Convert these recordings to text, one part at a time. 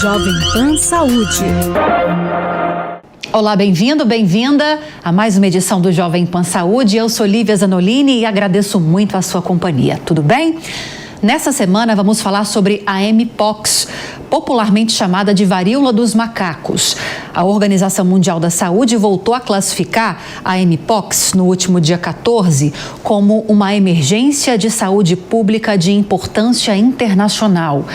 Jovem Pan Saúde. Olá, bem-vindo, bem-vinda a mais uma edição do Jovem Pan Saúde. Eu sou Lívia Zanolini e agradeço muito a sua companhia. Tudo bem? Nessa semana vamos falar sobre a Mpox, popularmente chamada de varíola dos macacos. A Organização Mundial da Saúde voltou a classificar a Mpox no último dia 14 como uma emergência de saúde pública de importância internacional.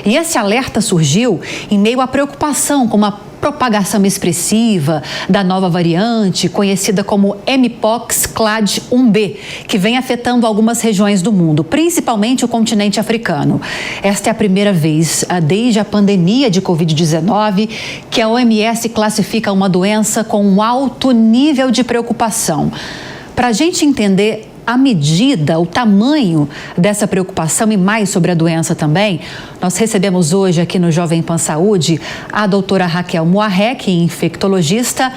E esse alerta surgiu em meio à preocupação com uma propagação expressiva da nova variante, conhecida como Mpox Clade 1B, que vem afetando algumas regiões do mundo, principalmente o continente africano. Esta é a primeira vez desde a pandemia de Covid-19 que a OMS classifica uma doença com um alto nível de preocupação. Para a gente entender a medida, o tamanho dessa preocupação e mais sobre a doença também, nós recebemos hoje aqui no Jovem Pan Saúde a doutora Raquel Moarec, infectologista.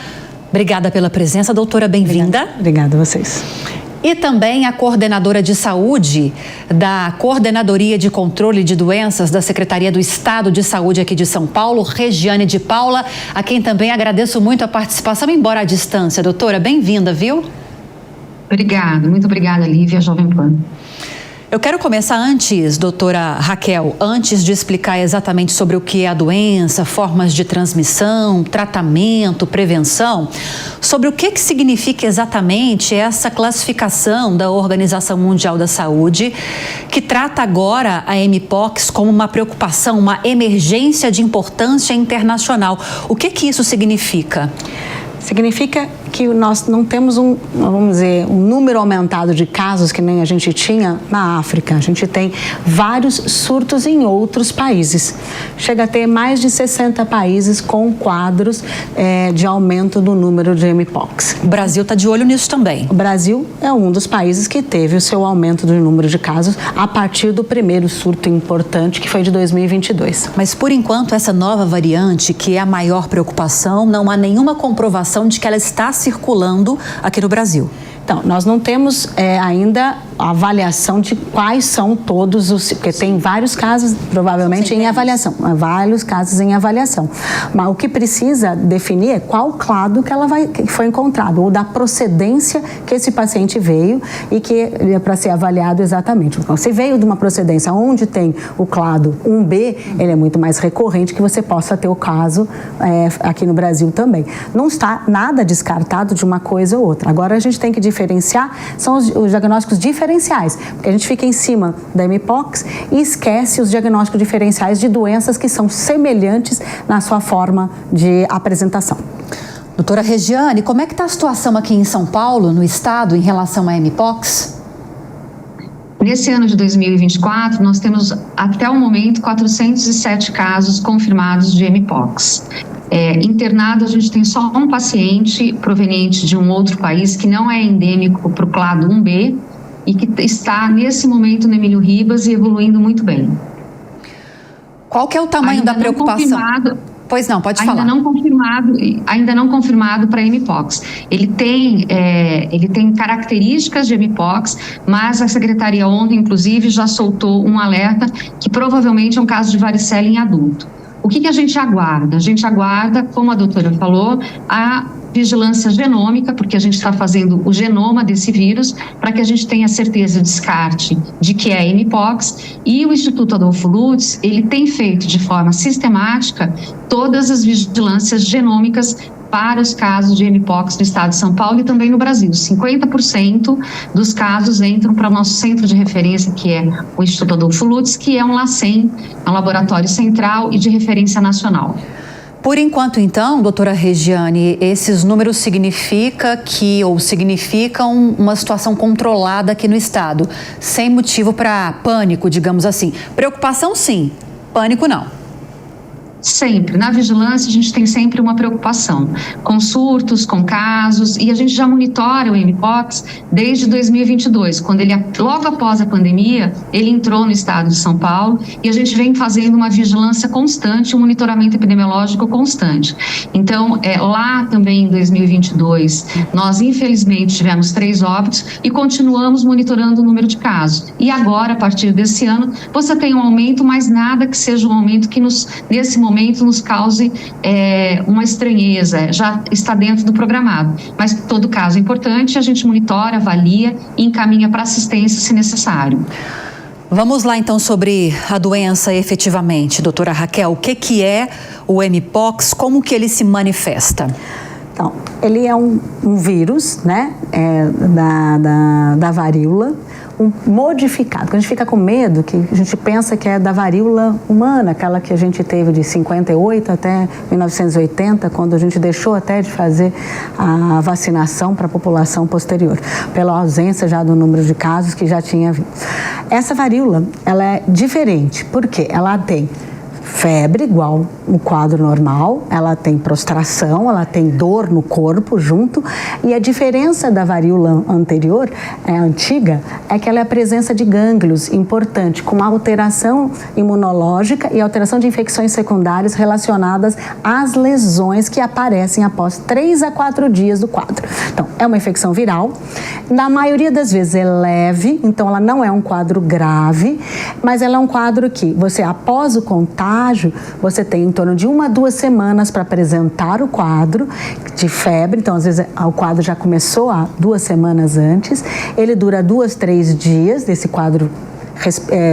Obrigada pela presença, doutora, bem-vinda. Obrigada a vocês. E também a coordenadora de saúde da Coordenadoria de Controle de Doenças da Secretaria do Estado de Saúde aqui de São Paulo, Regiane de Paula, a quem também agradeço muito a participação, embora à distância. Doutora, bem-vinda, viu? Obrigada, muito obrigada, Lívia, Jovem Pan. Eu quero começar antes, doutora Raquel, antes de explicar exatamente sobre o que é a doença, formas de transmissão, tratamento, prevenção, sobre o que significa exatamente essa classificação da Organização Mundial da Saúde, que trata agora a Mpox como uma preocupação, uma emergência de importância internacional. O que isso significa? Significa que nós não temos um número aumentado de casos que nem a gente tinha na África. A gente tem vários surtos em outros países. Chega a ter mais de 60 países com quadros de aumento do número de Mpox. O Brasil está de olho nisso também. O Brasil é um dos países que teve o seu aumento do número de casos a partir do primeiro surto importante, que foi de 2022. Mas, por enquanto, essa nova variante, que é a maior preocupação, não há nenhuma comprovação de que ela está circulando aqui no Brasil. Então, nós não temos ainda a avaliação de quais são todos os... Porque tem vários casos, provavelmente, em avaliação. Vários casos em avaliação. Mas o que precisa definir é qual clado que foi encontrado, ou da procedência que esse paciente veio e que é para ser avaliado exatamente. Então, se veio de uma procedência onde tem o clado 1B, ele é muito mais recorrente que você possa ter o caso aqui no Brasil também. Não está nada descartado de uma coisa ou outra. Agora, a gente tem que diferenciar, são os diagnósticos diferenciais, porque a gente fica em cima da Mpox e esquece os diagnósticos diferenciais de doenças que são semelhantes na sua forma de apresentação. Doutora Regiane, como é que está a situação aqui em São Paulo, no estado, em relação à Mpox? Nesse ano de 2024, nós temos até o momento 407 casos confirmados de Mpox. Internado, a gente tem só um paciente proveniente de um outro país que não é endêmico para o clado 1B e que está, nesse momento, no Emílio Ribas e evoluindo muito bem. Qual que é o tamanho da preocupação? Pois não, pode falar. Ainda não confirmado para Mpox. Ele tem características de Mpox, mas a Secretaria ontem, inclusive, já soltou um alerta que provavelmente é um caso de varicela em adulto. O que a gente aguarda? A gente aguarda, como a doutora falou, a vigilância genômica, porque a gente está fazendo o genoma desse vírus, para que a gente tenha certeza, descarte de que é Mpox. E o Instituto Adolfo Lutz, ele tem feito de forma sistemática todas as vigilâncias genômicas para os casos de Mpox no estado de São Paulo e também no Brasil. 50% dos casos entram para o nosso centro de referência, que é o Instituto Adolfo Lutz, que é um LACEN, um laboratório central e de referência nacional. Por enquanto, então, doutora Regiane, esses números significam uma situação controlada aqui no estado, sem motivo para pânico, digamos assim. Preocupação, sim. Pânico, não. Sempre. Na vigilância, a gente tem sempre uma preocupação com surtos, com casos, e a gente já monitora o mpox desde 2022, quando ele, logo após a pandemia, ele entrou no estado de São Paulo, e a gente vem fazendo uma vigilância constante, um monitoramento epidemiológico constante. Então, lá também em 2022, nós infelizmente tivemos 3 óbitos e continuamos monitorando o número de casos. E agora, a partir desse ano, você tem um aumento, mas nada que seja um aumento que nesse momento nos cause uma estranheza, já está dentro do programado. Mas todo caso é importante, a gente monitora, avalia e encaminha para assistência se necessário. Vamos lá então sobre a doença efetivamente, doutora Raquel, o que é o mpox, como que ele se manifesta? Então, ele é um vírus, né, da varíola, modificado. Quando a gente fica com medo, que a gente pensa que é da varíola humana, aquela que a gente teve de 58 até 1980, quando a gente deixou até de fazer a vacinação para a população posterior, pela ausência já do número de casos que já tinha havido. Essa varíola, ela é diferente, porque ela tem febre igual o quadro normal, ela tem prostração, ela tem dor no corpo junto, e a diferença da varíola anterior, antiga, é que ela é a presença de gânglios importante, com alteração imunológica e alteração de infecções secundárias relacionadas às lesões que aparecem após 3 a 4 dias do quadro. Então, é uma infecção viral, na maioria das vezes é leve, então ela não é um quadro grave, mas ela é um quadro que você, após o contágio, você tem em torno de 1 a 2 semanas para apresentar o quadro de febre. Então, às vezes, o quadro já começou há 2 semanas antes. Ele dura 2, 3 dias desse quadro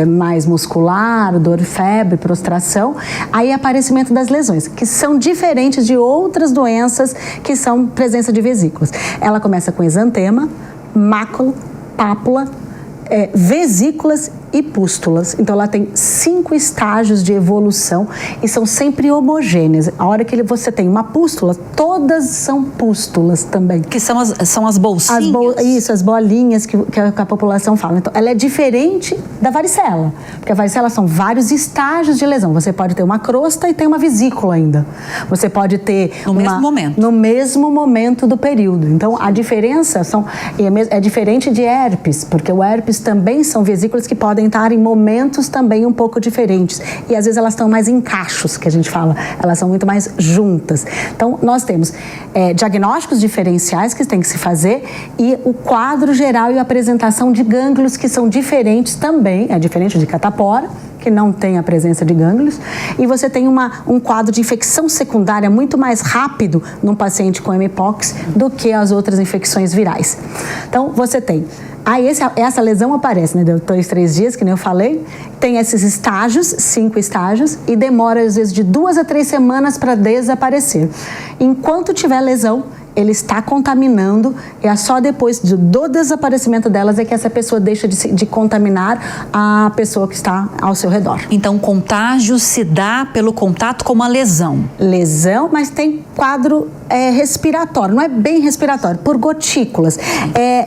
mais muscular, dor, febre, prostração. Aí, aparecimento das lesões, que são diferentes de outras doenças que são presença de vesículas. Ela começa com exantema, mácula, pápula, vesículas e pústulas. Então, ela tem 5 estágios de evolução e são sempre homogêneas. A hora que você tem uma pústula, todas são pústulas também. Que são as bolsinhas? Isso, as bolinhas que a população fala. Então, ela é diferente da varicela, porque a varicela são vários estágios de lesão. Você pode ter uma crosta e tem uma vesícula ainda. Você pode ter no mesmo momento do período. Então, a diferença é diferente de herpes, porque o herpes também são vesículas que podem estar em momentos também um pouco diferentes. E às vezes elas estão mais em cachos, que a gente fala. Elas são muito mais juntas. Então, nós temos diagnósticos diferenciais que tem que se fazer e o quadro geral e a apresentação de gânglios que são diferentes também. É diferente de catapora, que não tem a presença de gânglios, e você tem um quadro de infecção secundária muito mais rápido num paciente com mpox do que as outras infecções virais. Então, você tem... Aí essa lesão aparece, né? Deu 2, 3 dias, que nem eu falei. Tem esses estágios, 5 estágios, e demora às vezes de 2 a 3 semanas para desaparecer. Enquanto tiver lesão, ele está contaminando, e é só depois do desaparecimento delas é que essa pessoa deixa de contaminar a pessoa que está ao seu redor. Então, o contágio se dá pelo contato com uma lesão? Lesão, mas tem quadro respiratório, não é bem respiratório, por gotículas,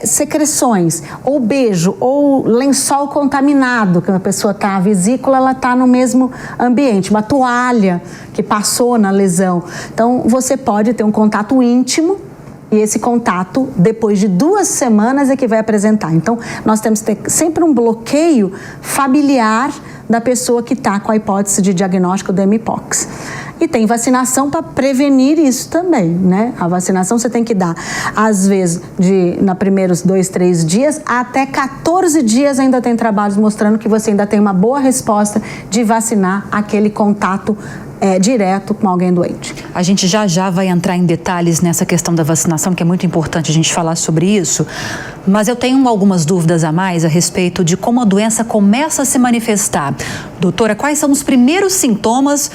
secreções, ou beijo, ou lençol contaminado, que a pessoa está, a vesícula, ela está no mesmo ambiente, uma toalha que passou na lesão. Então, você pode ter um contato íntimo, e esse contato, depois de 2 semanas, é que vai apresentar. Então, nós temos que ter sempre um bloqueio familiar da pessoa que está com a hipótese de diagnóstico do mpox. E tem vacinação para prevenir isso também, né? A vacinação você tem que dar, às vezes, nos primeiros 2, 3 dias, até 14 dias ainda tem trabalhos mostrando que você ainda tem uma boa resposta de vacinar aquele contato direto com alguém doente. A gente já vai entrar em detalhes nessa questão da vacinação, que é muito importante a gente falar sobre isso, mas eu tenho algumas dúvidas a mais a respeito de como a doença começa a se manifestar. Doutora, quais são os primeiros sintomas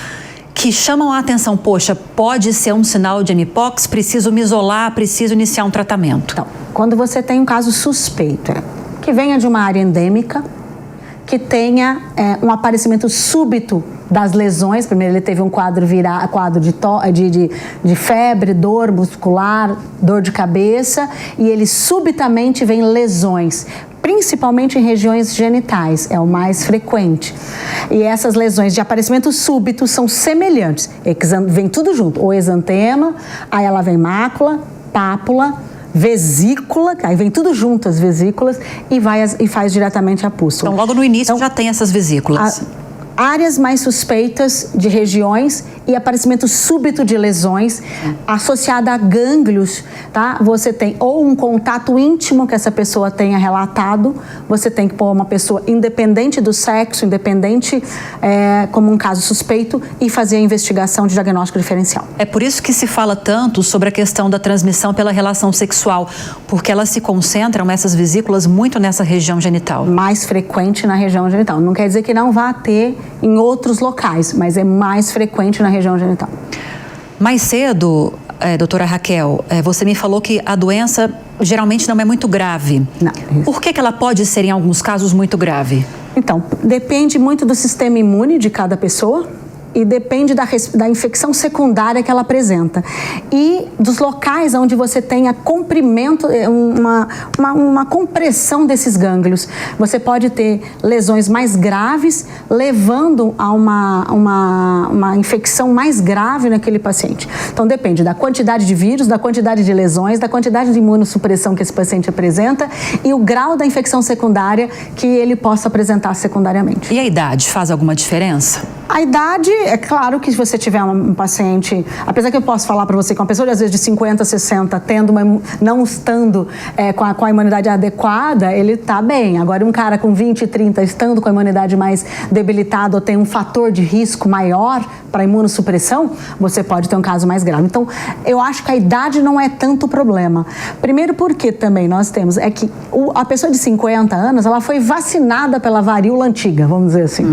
que chamam a atenção? Poxa, pode ser um sinal de mpox, preciso me isolar, preciso iniciar um tratamento. Então, quando você tem um caso suspeito, que venha de uma área endêmica, que tenha um aparecimento súbito das lesões. Primeiro, ele teve um quadro de febre, dor muscular, dor de cabeça, e ele subitamente vem lesões principalmente em regiões genitais, é o mais frequente. E essas lesões de aparecimento súbito são semelhantes, vem tudo junto, o exantema, aí ela vem mácula, pápula, vesícula, aí vem tudo junto as vesículas e faz diretamente a pústula. Então logo no início já tem essas vesículas. Áreas mais suspeitas de regiões e aparecimento súbito de lesões associada a gânglios, tá? Você tem ou um contato íntimo que essa pessoa tenha relatado, você tem que pôr uma pessoa independente do sexo, independente como um caso suspeito e fazer a investigação de diagnóstico diferencial. É por isso que se fala tanto sobre a questão da transmissão pela relação sexual, porque elas se concentram, essas vesículas, muito nessa região genital. Mais frequente na região genital. Não quer dizer que não vá ter em outros locais, mas é mais frequente na região genital. Mais cedo, doutora Raquel, você me falou que a doença geralmente não é muito grave. Não. Por que ela pode ser, em alguns casos, muito grave? Então, depende muito do sistema imune de cada pessoa e depende da infecção secundária que ela apresenta e dos locais onde você tenha comprimento, uma compressão desses gânglios. Você pode ter lesões mais graves, levando a uma infecção mais grave naquele paciente. Então depende da quantidade de vírus, da quantidade de lesões, da quantidade de imunossupressão que esse paciente apresenta e o grau da infecção secundária que ele possa apresentar secundariamente. E a idade faz alguma diferença? A idade, é claro que se você tiver um paciente, apesar que eu posso falar para você que uma pessoa às vezes de 50, 60, não estando com a imunidade adequada, ele está bem. Agora um cara com 20, 30 estando com a imunidade mais debilitada ou tem um fator de risco maior para imunossupressão, você pode ter um caso mais grave. Então, eu acho que a idade não é tanto problema. Primeiro porque também nós temos, que a pessoa de 50 anos, ela foi vacinada pela varíola antiga, vamos dizer assim.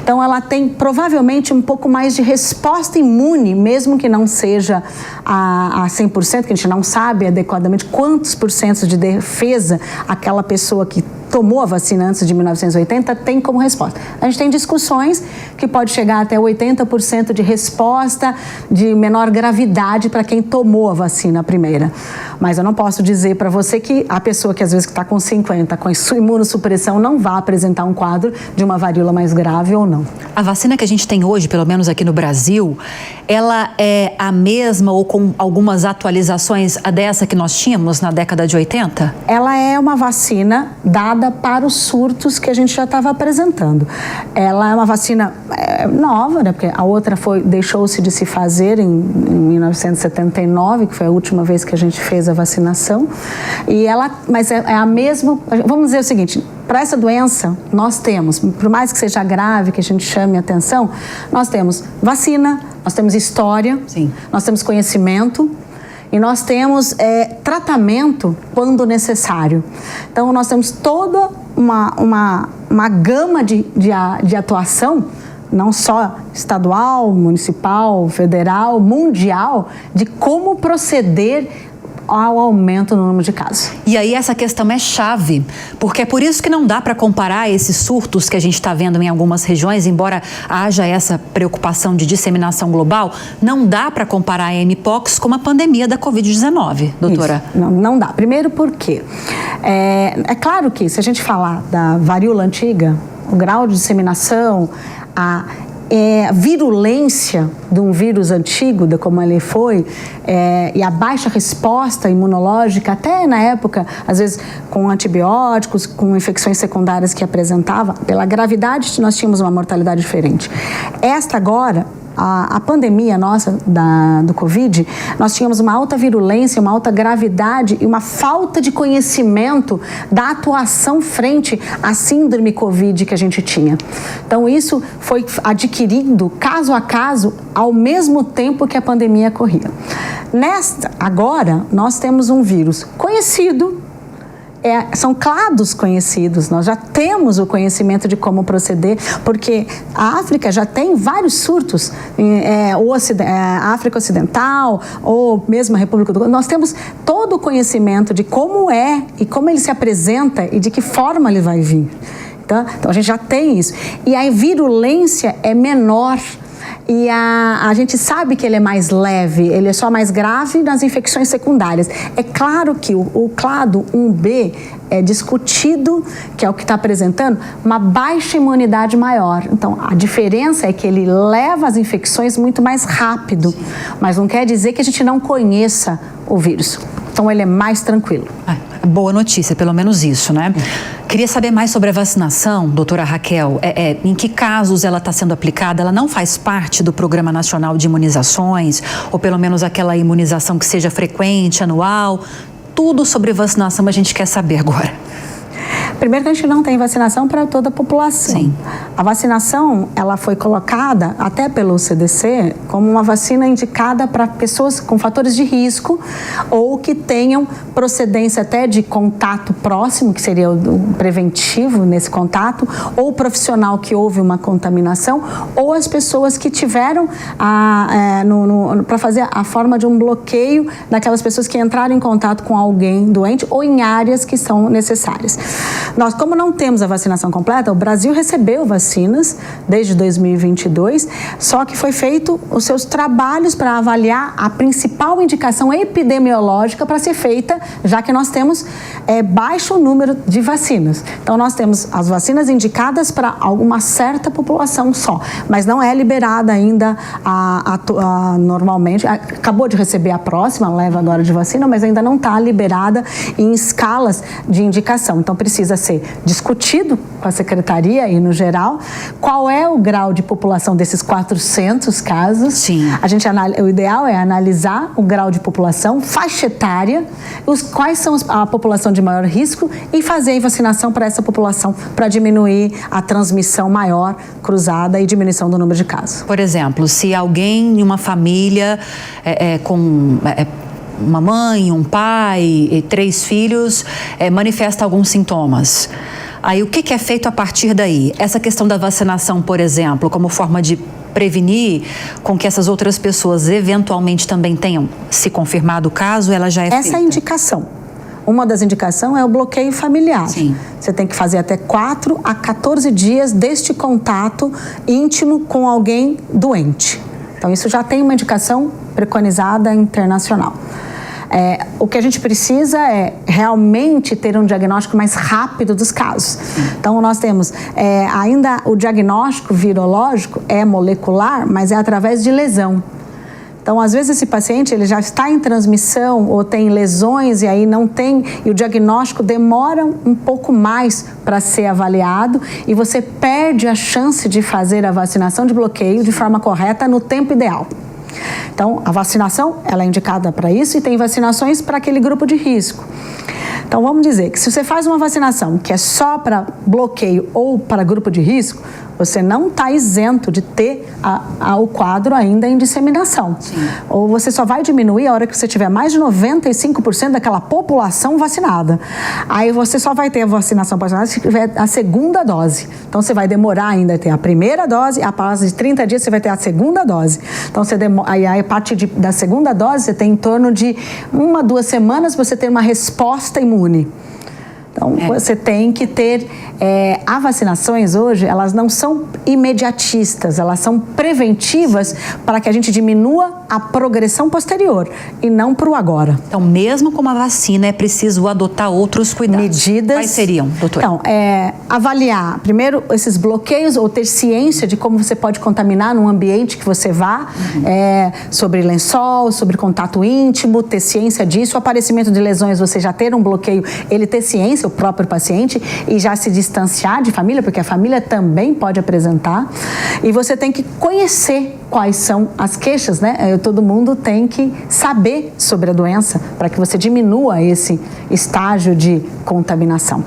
Então, ela tem provavelmente um pouco mais de resposta imune, mesmo que não seja a 100%, que a gente não sabe adequadamente quantos % de defesa aquela pessoa que tomou a vacina antes de 1980 tem como resposta. A gente tem discussões que pode chegar até 80% de resposta de menor gravidade para quem tomou a vacina primeira. Mas eu não posso dizer para você que a pessoa que às vezes está com 50, com a sua imunossupressão, não vai apresentar um quadro de uma varíola mais grave ou não. A vacina que a gente tem hoje, pelo menos aqui no Brasil, ela é a mesma ou com algumas atualizações a dessa que nós tínhamos na década de 80? Ela é uma vacina dada para os surtos que a gente já estava apresentando. Ela é uma vacina nova, né? Porque a outra deixou-se de se fazer em 1979, que foi a última vez que a gente fez a vacinação. Mas é a mesma. Vamos dizer o seguinte: para essa doença, nós temos, por mais que seja grave, que a gente chame atenção, nós temos vacina, nós temos história, sim, nós temos conhecimento e nós temos tratamento quando necessário. Então, nós temos toda uma gama de atuação, não só estadual, municipal, federal, mundial, de como proceder ao aumento no número de casos. E aí essa questão é chave, porque é por isso que não dá para comparar esses surtos que a gente está vendo em algumas regiões, embora haja essa preocupação de disseminação global, não dá para comparar a mpox com a pandemia da Covid-19, doutora. Isso, não dá. Primeiro porque é claro que se a gente falar da varíola antiga, o grau de disseminação, a virulência de um vírus antigo, como ele foi, e a baixa resposta imunológica, até na época, às vezes com antibióticos, com infecções secundárias que apresentava, pela gravidade nós tínhamos uma mortalidade diferente. Esta agora, a pandemia nossa do Covid, nós tínhamos uma alta virulência, uma alta gravidade e uma falta de conhecimento da atuação frente à síndrome Covid que a gente tinha. Então isso foi adquirido caso a caso ao mesmo tempo que a pandemia corria. Agora nós temos um vírus conhecido, são clados conhecidos, nós já temos o conhecimento de como proceder, porque a África já tem vários surtos, a África Ocidental, ou mesmo a República do Congo, nós temos todo o conhecimento de como e como ele se apresenta e de que forma ele vai vir. Então a gente já tem isso. E a virulência é menor. E a gente sabe que ele é mais leve, ele é só mais grave nas infecções secundárias. É claro que o clado 1B é discutido, que é o que está apresentando, uma baixa imunidade maior. Então, a diferença é que ele leva as infecções muito mais rápido, mas não quer dizer que a gente não conheça o vírus. Então, ele é mais tranquilo. Boa notícia, pelo menos isso, né? Queria saber mais sobre a vacinação, doutora Raquel. Em que casos ela está sendo aplicada? Ela não faz parte do Programa Nacional de Imunizações, ou pelo menos aquela imunização que seja frequente, anual? Tudo sobre vacinação a gente quer saber agora. Primeiro que a gente não tem vacinação para toda a população. Sim. A vacinação, ela foi colocada até pelo CDC como uma vacina indicada para pessoas com fatores de risco ou que tenham procedência até de contato próximo, que seria o preventivo nesse contato, ou o profissional que houve uma contaminação, ou as pessoas que tiveram para fazer a forma de um bloqueio daquelas pessoas que entraram em contato com alguém doente ou em áreas que são necessárias. Nós, como não temos a vacinação completa, o Brasil recebeu vacinas desde 2022, só que foi feito os seus trabalhos para avaliar a principal indicação epidemiológica para ser feita, já que nós temos baixo número de vacinas. Então, nós temos as vacinas indicadas para alguma certa população só, mas não é liberada ainda normalmente. Acabou de receber a próxima leva agora de vacina, mas ainda não está liberada em escalas de indicação. Então, precisa ser discutido com a Secretaria e no geral qual é o grau de população desses 400 casos. Sim. O ideal é analisar o grau de população, faixa etária, quais são a população de maior risco e fazer a vacinação para essa população para diminuir a transmissão maior cruzada e diminuição do número de casos. Por exemplo, se alguém em uma família com uma mãe, um pai e 3 filhos manifesta alguns sintomas. Aí o que é feito a partir daí? Essa questão da vacinação, por exemplo, como forma de prevenir com que essas outras pessoas eventualmente também tenham se confirmado o caso, ela já é feita? Essa é a indicação. Uma das indicações é o bloqueio familiar. Sim. Você tem que fazer até 4 a 14 dias deste contato íntimo com alguém doente. Então, isso já tem uma indicação preconizada internacional. O que a gente precisa é realmente ter um diagnóstico mais rápido dos casos. Então, nós temos ainda o diagnóstico virológico é molecular, mas é através de lesão. Então, às vezes esse paciente ele já está em transmissão ou tem lesões e aí não tem, e o diagnóstico demora um pouco mais para ser avaliado e você perde a chance de fazer a vacinação de bloqueio de forma correta no tempo ideal. Então, a vacinação, ela é indicada para isso e tem vacinações para aquele grupo de risco. Então, vamos dizer que se você faz uma vacinação que é só para bloqueio ou para grupo de risco, você não está isento de ter o quadro ainda em disseminação. Sim. Ou você só vai diminuir a hora que você tiver mais de 95% daquela população vacinada. Aí você só vai ter a vacinação vacinada se tiver a segunda dose. Então, você vai demorar ainda a ter a primeira dose, a partir de 30 dias você vai ter a segunda dose. Então, aí a partir da segunda dose, você tem em torno de 1 a 2 semanas você ter uma resposta imune. Então, você tem que ter... As vacinações hoje, elas não são imediatistas, elas são preventivas para que a gente diminua a progressão posterior e não para o agora. Então, mesmo com uma vacina, é preciso adotar outros cuidados. Medidas... Quais seriam, doutora? Então, avaliar, primeiro, esses bloqueios ou ter ciência de como você pode contaminar num ambiente que você vá, sobre lençol, sobre contato íntimo, ter ciência disso, o aparecimento de lesões, você já ter um bloqueio, ele ter ciência, o próprio paciente, e já se distanciar de família, porque a família também pode apresentar, e você tem que conhecer quais são as queixas, né? Todo mundo tem que saber sobre a doença para que você diminua esse estágio de contaminação.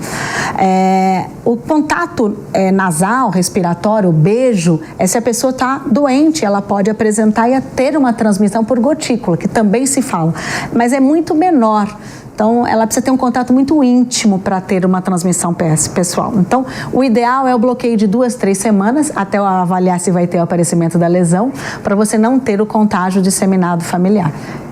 O contato nasal, respiratório, o beijo, se a pessoa está doente, ela pode apresentar e ter uma transmissão por gotícula, que também se fala, mas é muito menor. Então, ela precisa ter um contato muito íntimo para ter uma transmissão pessoal. Então, o ideal é o bloqueio de 2 a 3 semanas, até avaliar se vai ter o aparecimento da lesão, para você não ter o contágio disseminado familiar.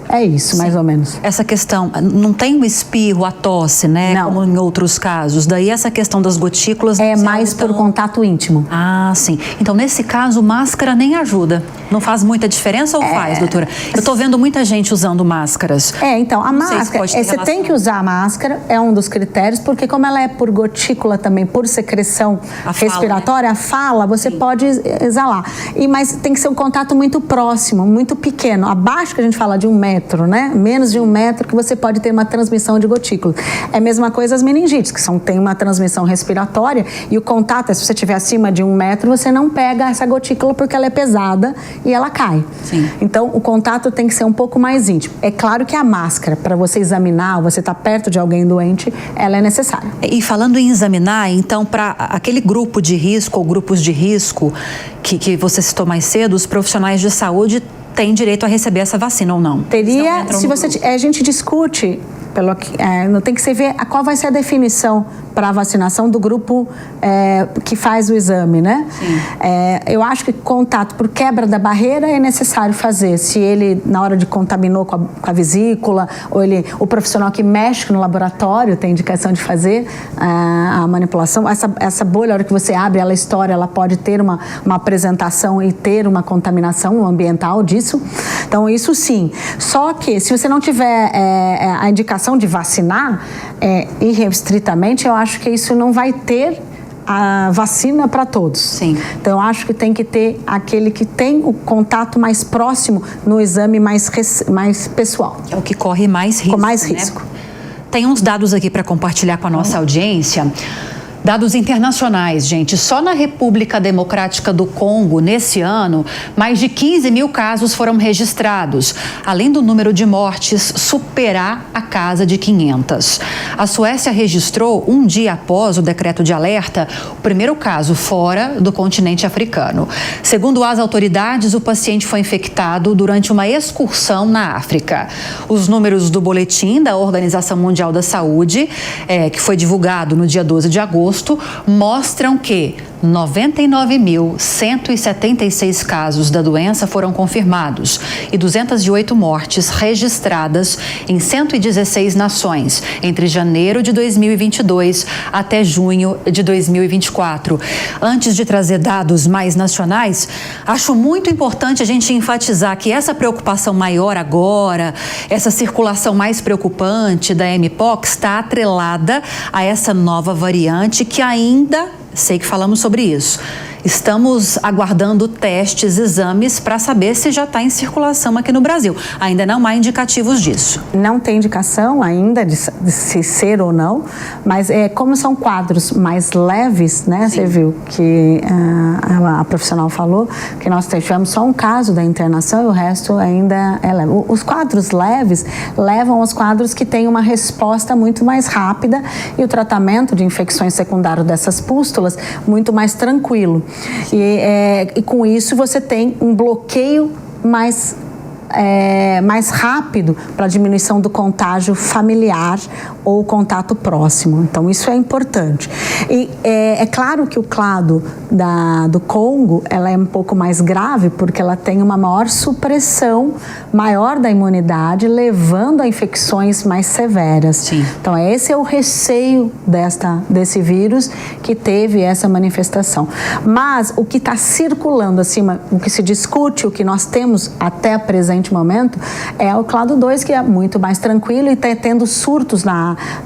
É isso, mais ou menos. Essa questão, não tem o espirro, a tosse, né? Não. Como em outros casos. Daí essa questão das gotículas... É mais por contato íntimo. Ah, sim. Então, nesse caso, máscara nem ajuda. Não faz muita diferença ou faz, doutora? Eu tô vendo muita gente usando máscaras. Então, a máscara, você tem que usar a máscara, é um dos critérios, porque como ela é por gotícula também, por secreção respiratória, a fala, você pode exalar. Mas tem que ser um contato muito próximo, muito pequeno. Abaixo que a gente fala de 1 metro, né? Menos de 1 metro que você pode ter uma transmissão de gotícula. É a mesma coisa as meningites, que tem uma transmissão respiratória e o contato, se você estiver acima de 1 metro, você não pega essa gotícula porque ela é pesada e ela cai. Sim. Então, o contato tem que ser um pouco mais íntimo. É claro que a máscara, para você examinar, ou você está perto de alguém doente, ela é necessária. E falando em examinar, então, para aquele grupo de risco ou grupos de risco que você citou mais cedo, os profissionais de saúde têm direito a receber essa vacina ou não? Teria, se você, a gente discute, não tem que se ver qual vai ser a definição para a vacinação do grupo que faz o exame, né? Eu acho que contato por quebra da barreira é necessário fazer. Se ele, na hora de contaminou com a vesícula, ou o profissional que mexe no laboratório tem indicação de fazer a manipulação. Essa bolha, a hora que você abre, ela estoura, ela pode ter uma apresentação e ter uma contaminação ambiental disso. Então, isso sim. Só que, se você não tiver a indicação de vacinar irrestritamente, eu acho que isso não vai ter a vacina para todos. Sim. Então, eu acho que tem que ter aquele que tem o contato mais próximo no exame mais pessoal. É o que corre mais risco. Com mais né? risco. Tem uns dados aqui para compartilhar com a nossa audiência. Dados internacionais, gente. Só na República Democrática do Congo, nesse ano, mais de 15 mil casos foram registrados, além do número de mortes superar a casa de 500. A Suécia registrou, um dia após o decreto de alerta, o primeiro caso fora do continente africano. Segundo as autoridades, o paciente foi infectado durante uma excursão na África. Os números do boletim da Organização Mundial da Saúde, que foi divulgado no dia 12 de agosto, mostram que 99.176 casos da doença foram confirmados e 208 mortes registradas em 116 nações entre janeiro de 2022 até junho de 2024. Antes de trazer dados mais nacionais, acho muito importante a gente enfatizar que essa preocupação maior agora, essa circulação mais preocupante da Mpox está atrelada a essa nova variante que ainda, sei que falamos sobre isso, estamos aguardando testes, exames para saber se já está em circulação aqui no Brasil. Ainda não há indicativos disso. Não tem indicação ainda de se ser ou não, mas como são quadros mais leves, né? Sim. Você viu que a profissional falou que nós tivemos só um caso da internação e o resto ainda é leve. Os quadros leves levam aos quadros que têm uma resposta muito mais rápida e o tratamento de infecções secundárias dessas pústulas muito mais tranquilo. E com isso você tem um bloqueio mais rápido para a diminuição do contágio familiar ou contato próximo. Então, isso é importante. E é claro que o clado do Congo, ela é um pouco mais grave porque ela tem uma maior supressão, maior da imunidade, levando a infecções mais severas. Sim. Então, esse é o receio desse vírus que teve essa manifestação. Mas o que está circulando acima, o que se discute, o que nós temos até a presente momento, é o clado 2, que é muito mais tranquilo e está tendo surtos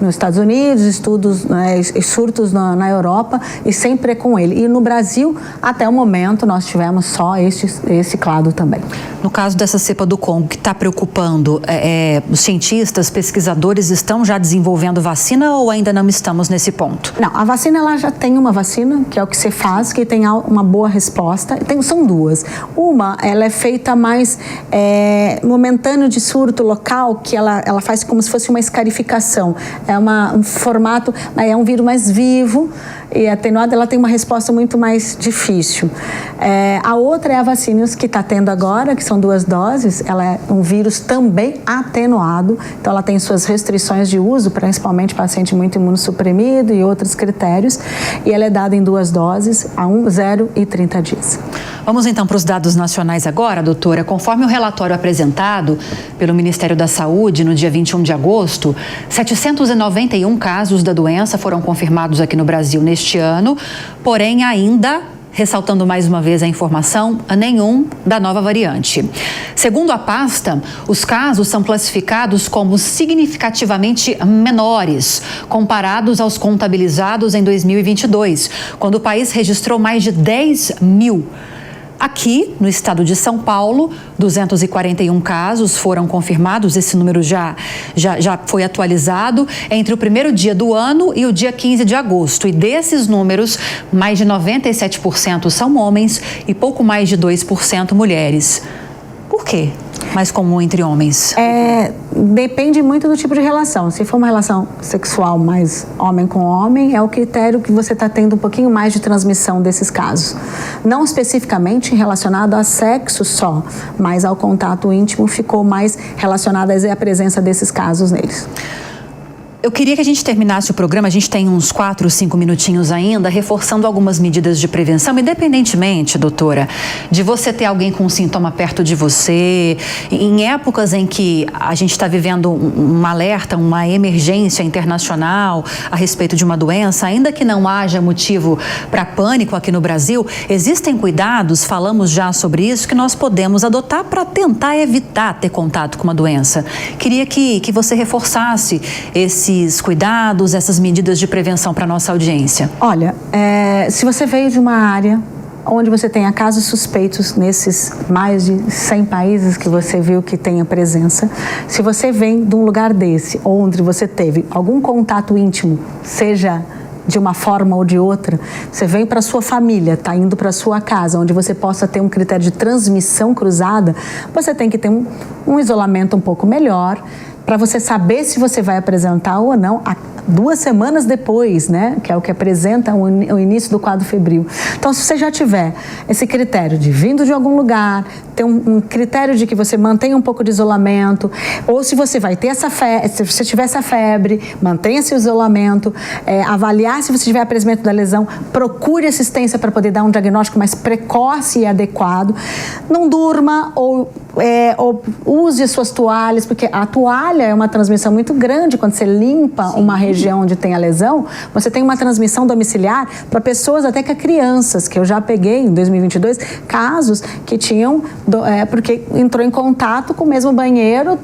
nos Estados Unidos, surtos na Europa e sempre é com ele. E no Brasil, até o momento, nós tivemos só esse clado também. No caso dessa cepa do Congo, que está preocupando, os cientistas, pesquisadores estão já desenvolvendo vacina ou ainda não estamos nesse ponto? Não, a vacina, ela já tem uma vacina, que é o que você faz, que tem uma boa resposta. São duas. Uma, ela é feita mais momentâneo de surto local, que ela faz como se fosse uma escarificação. É um formato, é um vírus mais vivo e atenuada, ela tem uma resposta muito mais difícil. A outra é a Vacineos, que está tendo agora, que são 2 doses. Ela é um vírus também atenuado, então ela tem suas restrições de uso, principalmente paciente muito imunossuprimido e outros critérios, e ela é dada em 2 doses, a 1, 0 e 30 dias. Vamos então para os dados nacionais agora, doutora. Conforme o relatório apresentado pelo Ministério da Saúde no dia 21 de agosto, 791 casos da doença foram confirmados aqui no Brasil neste ano, porém ainda, ressaltando mais uma vez a informação, nenhum da nova variante. Segundo a pasta, os casos são classificados como significativamente menores, comparados aos contabilizados em 2022, quando o país registrou mais de 10 mil. Aqui, no estado de São Paulo, 241 casos foram confirmados. Esse número já foi atualizado entre o primeiro dia do ano e o dia 15 de agosto. E desses números, mais de 97% são homens e pouco mais de 2% mulheres. Por quê? Mais comum entre homens? Depende muito do tipo de relação. Se for uma relação sexual mais homem com homem, é o critério que você está tendo um pouquinho mais de transmissão desses casos. Não especificamente relacionado a sexo só, mas ao contato íntimo ficou mais relacionado a presença desses casos neles. Eu queria que a gente terminasse o programa, a gente tem uns 4, 5 minutinhos ainda, reforçando algumas medidas de prevenção, independentemente, doutora, de você ter alguém com sintoma perto de você, em épocas em que a gente está vivendo um alerta, uma emergência internacional a respeito de uma doença, ainda que não haja motivo para pânico aqui no Brasil, existem cuidados, falamos já sobre isso, que nós podemos adotar para tentar evitar ter contato com uma doença. Queria que você reforçasse esses cuidados, essas medidas de prevenção para a nossa audiência. Olha, se você veio de uma área onde você tenha casos suspeitos nesses mais de 100 países que você viu que tem a presença, se você vem de um lugar desse, onde você teve algum contato íntimo, seja de uma forma ou de outra, você vem para sua família, está indo para sua casa, onde você possa ter um critério de transmissão cruzada, você tem que ter um isolamento um pouco melhor, para você saber se você vai apresentar ou não 2 semanas depois, né? Que é o que apresenta o início do quadro febril. Então, se você já tiver esse critério de vindo de algum lugar, ter um critério de que você mantenha um pouco de isolamento, ou se você vai ter essa febre, se você tiver essa febre, mantenha esse isolamento, avaliar se você tiver apresentamento da lesão, procure assistência para poder dar um diagnóstico mais precoce e adequado. Não durma ou use as suas toalhas, porque a toalha é uma transmissão muito grande. Quando você limpa uma região onde tem a lesão, você tem uma transmissão domiciliar para pessoas, até que crianças, que eu já peguei em 2022, casos que tinham, porque entrou em contato com o mesmo banheiro,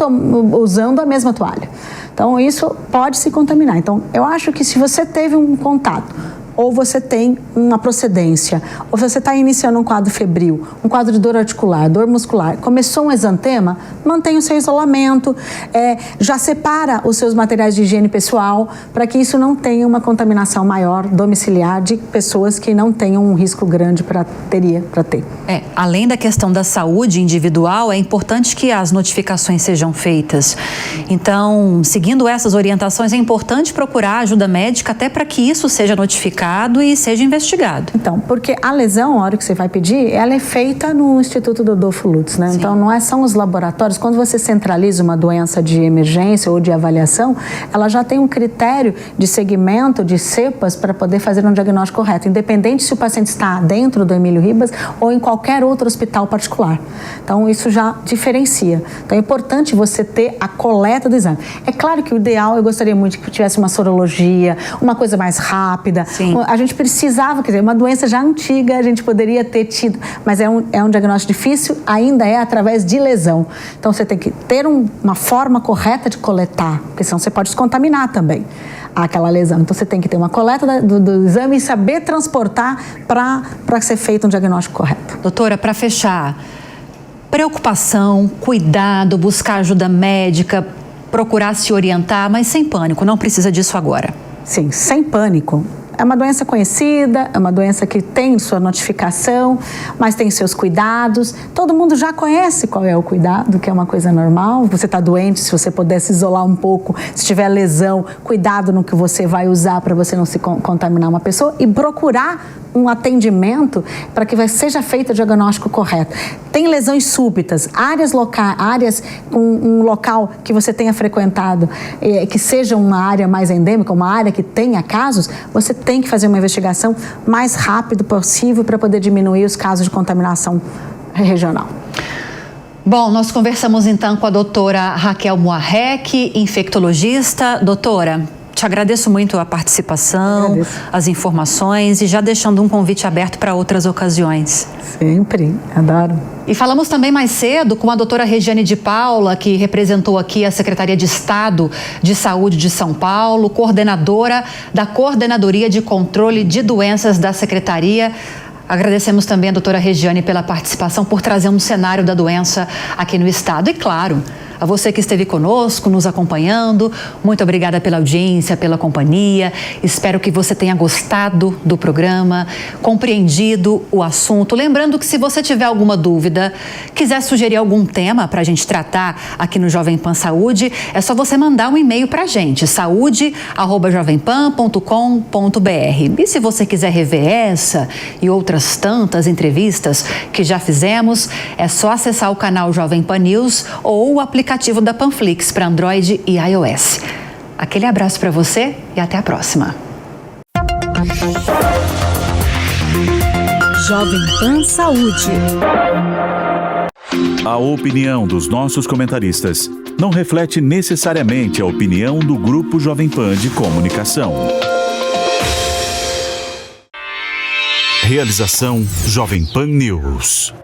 usando a mesma toalha. Então, isso pode se contaminar. Então, eu acho que se você teve um contato, ou você tem uma procedência, ou você está iniciando um quadro febril, um quadro de dor articular, dor muscular, começou um exantema, mantenha o seu isolamento, já separa os seus materiais de higiene pessoal, para que isso não tenha uma contaminação maior domiciliar de pessoas que não tenham um risco grande para ter. Além da questão da saúde individual, é importante que as notificações sejam feitas. Então, seguindo essas orientações, é importante procurar ajuda médica até para que isso seja notificado e seja investigado. Então, porque a lesão, a hora que você vai pedir, ela é feita no Instituto do Adolfo Lutz, né? Sim. Então, não são os laboratórios. Quando você centraliza uma doença de emergência ou de avaliação, ela já tem um critério de segmento de cepas para poder fazer um diagnóstico correto, independente se o paciente está dentro do Emílio Ribas ou em qualquer outro hospital particular. Então, isso já diferencia. Então, é importante você ter a coleta do exame. É claro que o ideal, eu gostaria muito que tivesse uma sorologia, uma coisa mais rápida. Sim. A gente precisava, quer dizer, uma doença já antiga, a gente poderia ter tido, mas é um diagnóstico difícil, ainda é através de lesão. Então, você tem que ter uma forma correta de coletar, porque senão você pode se contaminar também aquela lesão. Então, você tem que ter uma coleta do exame e saber transportar para ser feito um diagnóstico correto. Doutora, para fechar, preocupação, cuidado, buscar ajuda médica, procurar se orientar, mas sem pânico, não precisa disso agora. Sim, sem pânico. é uma doença conhecida, é uma doença que tem sua notificação, mas tem seus cuidados. Todo mundo já conhece qual é o cuidado, que é uma coisa normal. Você está doente, se você puder se isolar um pouco, se tiver lesão, cuidado no que você vai usar para você não se contaminar uma pessoa e procurar um atendimento para que seja feito o diagnóstico correto. Tem lesões súbitas, áreas com um local que você tenha frequentado, que seja uma área mais endêmica, uma área que tenha casos, você tem que fazer uma investigação mais rápido possível para poder diminuir os casos de contaminação regional. Bom, nós conversamos então com a doutora Raquel Moarec, infectologista. Doutora, te agradeço muito a participação, as informações e já deixando um convite aberto para outras ocasiões. Sempre, adoro. E falamos também mais cedo com a doutora Regiane de Paula, que representou aqui a Secretaria de Estado de Saúde de São Paulo, coordenadora da Coordenadoria de Controle de Doenças da Secretaria. Agradecemos também a doutora Regiane pela participação, por trazer um cenário da doença aqui no estado. E claro, a você que esteve conosco, nos acompanhando, muito obrigada pela audiência, pela companhia. Espero que você tenha gostado do programa, compreendido o assunto. Lembrando que se você tiver alguma dúvida, quiser sugerir algum tema para a gente tratar aqui no Jovem Pan Saúde, é só você mandar um e-mail para a gente, saude@jovempan.com.br. E se você quiser rever essa e outras tantas entrevistas que já fizemos, é só acessar o canal Jovem Pan News ou o aplicativo da Panflix para Android e iOS. Aquele abraço para você e até a próxima. Jovem Pan Saúde. A opinião dos nossos comentaristas não reflete necessariamente a opinião do Grupo Jovem Pan de Comunicação. Realização Jovem Pan News.